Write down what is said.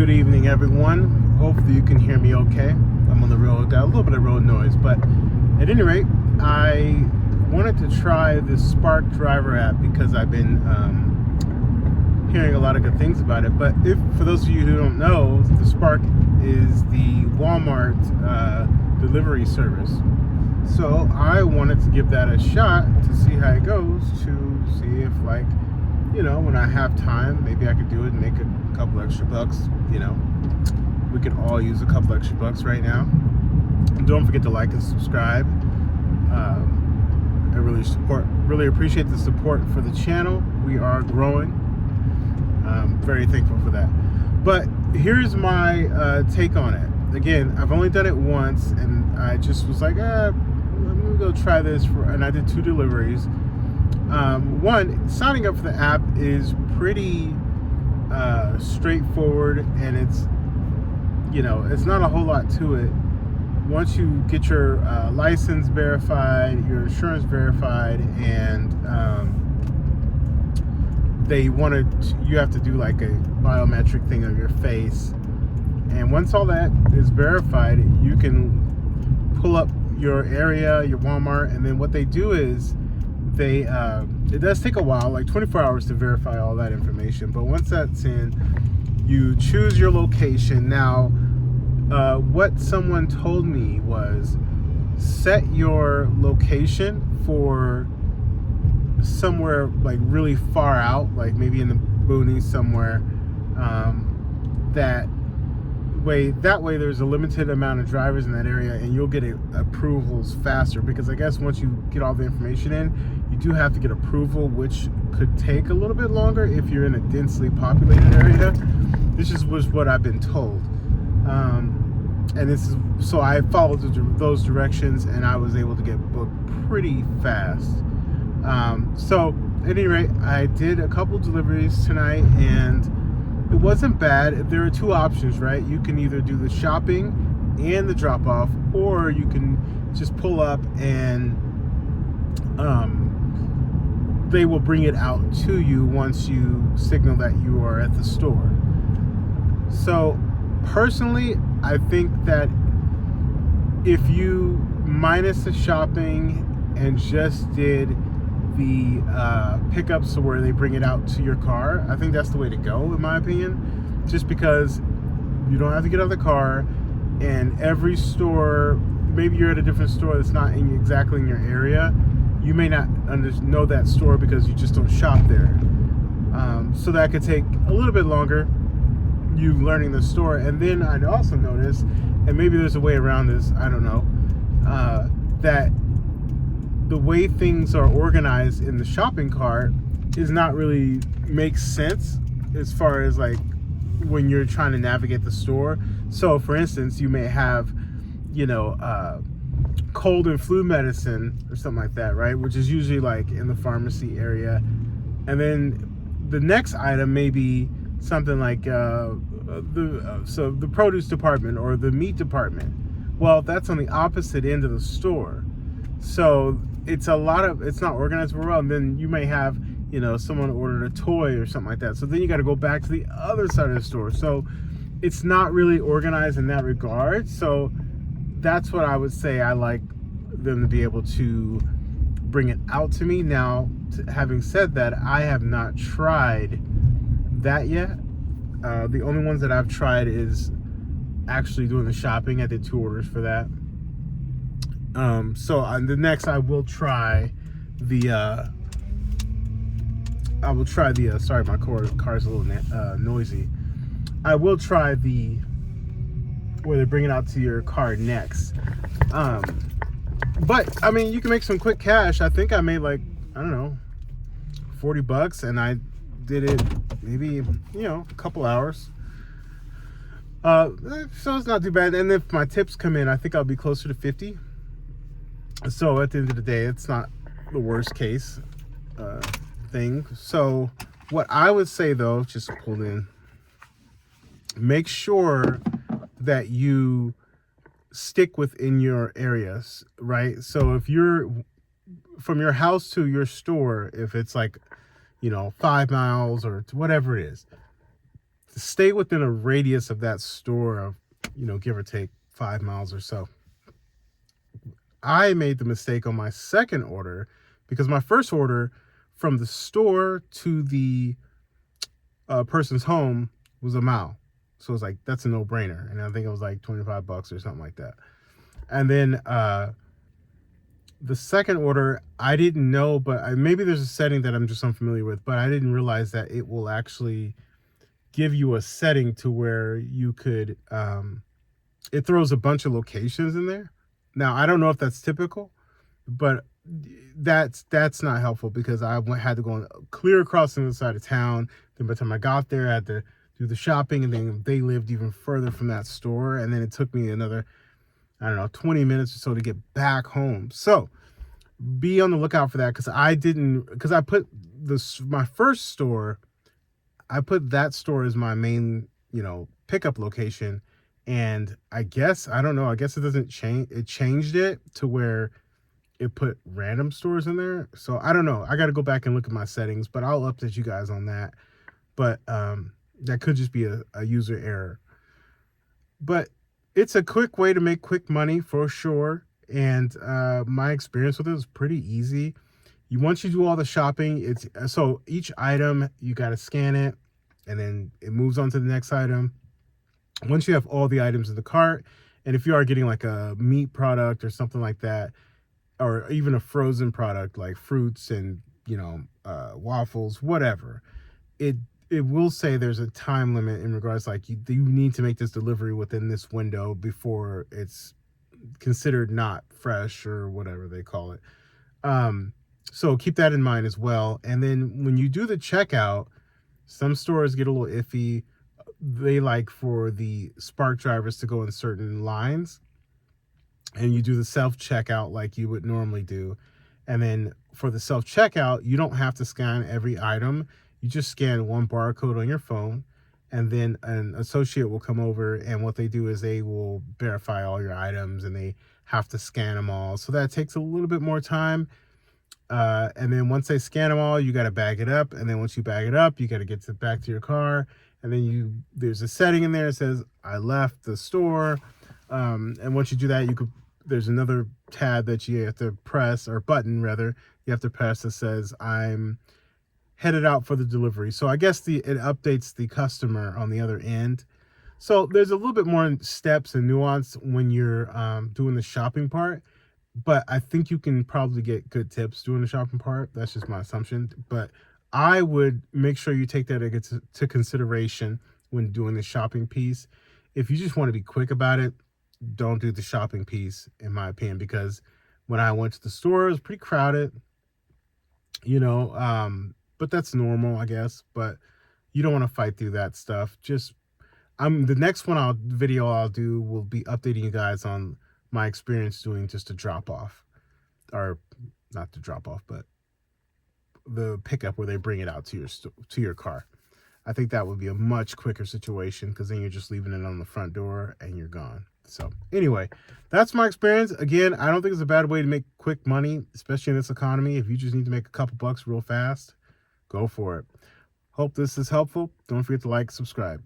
Good evening, everyone. Hopefully you can hear me okay. I'm on the road, got a little bit of road noise, but at any rate, I wanted to try the Spark Driver app because I've been hearing a lot of good things about it. But for those of you who don't know, the Spark is the Walmart delivery service. So I wanted to give that a shot to see how it goes, to see if, like, when I have time, maybe I could do it and make a couple extra bucks. We could all use a couple extra bucks right now. And don't forget to like and subscribe. I really appreciate the support for the channel. We are growing. I'm very thankful for that. But here's my take on it. Again, I've only done it once, and I just was like, let me go try this, and I did 2 deliveries. One, signing up for the app is pretty straightforward, and it's not a whole lot to it. Once you get your license verified, your insurance verified, and you have to do like a biometric thing on your face, and once all that is verified, you can pull up your area, your Walmart, and then what they do is it does take a while, like 24 hours to verify all that information, but once that's in, you choose your location. Now, what someone told me was set your location for somewhere like really far out, like maybe in the boonies somewhere, that way there's a limited amount of drivers in that area, and you'll get approvals faster, because I guess once you get all the information in, you do have to get approval, which could take a little bit longer if you're in a densely populated area. This was what I've been told, and so I followed those directions, and I was able to get booked pretty fast. So at any rate, I did a couple deliveries tonight, and it wasn't bad. There are 2 options, right? You can either do the shopping and the drop off, or you can just pull up and they will bring it out to you once you signal that you are at the store. So personally, I think that if you minus the shopping and just did the pickups where they bring it out to your car, I think that's the way to go, in my opinion, just because you don't have to get out of the car, and every store, maybe you're at a different store that's not exactly in your area, you may not know that store because you just don't shop there, so that could take a little bit longer, you learning the store. And then I'd also notice, and maybe there's a way around this, I don't know, that the way things are organized in the shopping cart is not really makes sense as far as like when you're trying to navigate the store. So for instance, you may have, cold and flu medicine or something like that, right? Which is usually like in the pharmacy area. And then the next item may be something like the produce department or the meat department. Well, that's on the opposite end of the store. So it's not organized very well. And then you may have, someone ordered a toy or something like that. So then you got to go back to the other side of the store. So it's not really organized in that regard. So that's what I would say. I like them to be able to bring it out to me. Now, having said that, I have not tried that yet. The only ones that I've tried is actually doing the shopping. I did 2 orders for that. So on the next, I will try the sorry, my car's a little noisy. I will try where they bring it out to your car next. But I mean, you can make some quick cash. I think I made like, I don't know, $40, and I did it maybe, a couple hours. So it's not too bad. And if my tips come in, I think I'll be closer to 50. So at the end of the day, it's not the worst case thing. So what I would say, though, just pulled in, make sure that you stick within your areas, right? So if you're from your house to your store, if it's like, 5 miles or whatever it is, stay within a radius of that store of, give or take 5 miles or so. I made the mistake on my second order because my first order from the store to the person's home was a mile. So it's like, that's a no-brainer. And I think it was like $25 or something like that. And then the second order, I didn't know, but maybe there's a setting that I'm just unfamiliar with, but I didn't realize that it will actually give you a setting to where you could, it throws a bunch of locations in there. Now, I don't know if that's typical, but that's not helpful because I had to go clear across the other side of town. Then by the time I got there, I had to do the shopping, and then they lived even further from that store. And then it took me another, 20 minutes or so to get back home. So be on the lookout for that because I put my first store, I put that store as my main, pickup location. And I guess it doesn't change. It changed it to where it put random stores in there. So I don't know. I got to go back and look at my settings, but I'll update you guys on that. But that could just be a user error. But it's a quick way to make quick money for sure. And my experience with it was pretty easy. Once you do all the shopping, so each item, you got to scan it, and then it moves on to the next item. Once you have all the items in the cart, and if you are getting like a meat product or something like that, or even a frozen product like fruits and, waffles, whatever, it will say there's a time limit in regards like you need to make this delivery within this window before it's considered not fresh or whatever they call it. So keep that in mind as well. And then when you do the checkout, some stores get a little iffy. They like for the Spark drivers to go in certain lines, and you do the self-checkout like you would normally do. And then for the self-checkout, you don't have to scan every item. You just scan one barcode on your phone, and then an associate will come over, and what they do is they will verify all your items, and they have to scan them all. So that takes a little bit more time. And then once they scan them all, you got to bag it up. And then once you bag it up, you got to get back to your car. And then there's a setting in there that says, I left the store. And once you do that, there's another tab that you have to press, or button rather, you have to press that says, I'm headed out for the delivery. So I guess it updates the customer on the other end. So there's a little bit more steps and nuance when you're doing the shopping part. But I think you can probably get good tips doing the shopping part. That's just my assumption. But I would make sure you take that into consideration when doing the shopping piece. If you just want to be quick about it, don't do the shopping piece, in my opinion, because when I went to the store, it was pretty crowded, but that's normal, I guess. But you don't want to fight through that stuff. The next video I'll do will be updating you guys on my experience doing just a drop off, or not the drop off, but the pickup where they bring it out to your car. I think that would be a much quicker situation because then you're just leaving it on the front door and you're gone. So anyway, that's my experience. Again, I don't think it's a bad way to make quick money, especially in this economy. If you just need to make a couple bucks real fast, go for it. Hope this is helpful. Don't forget to like, subscribe.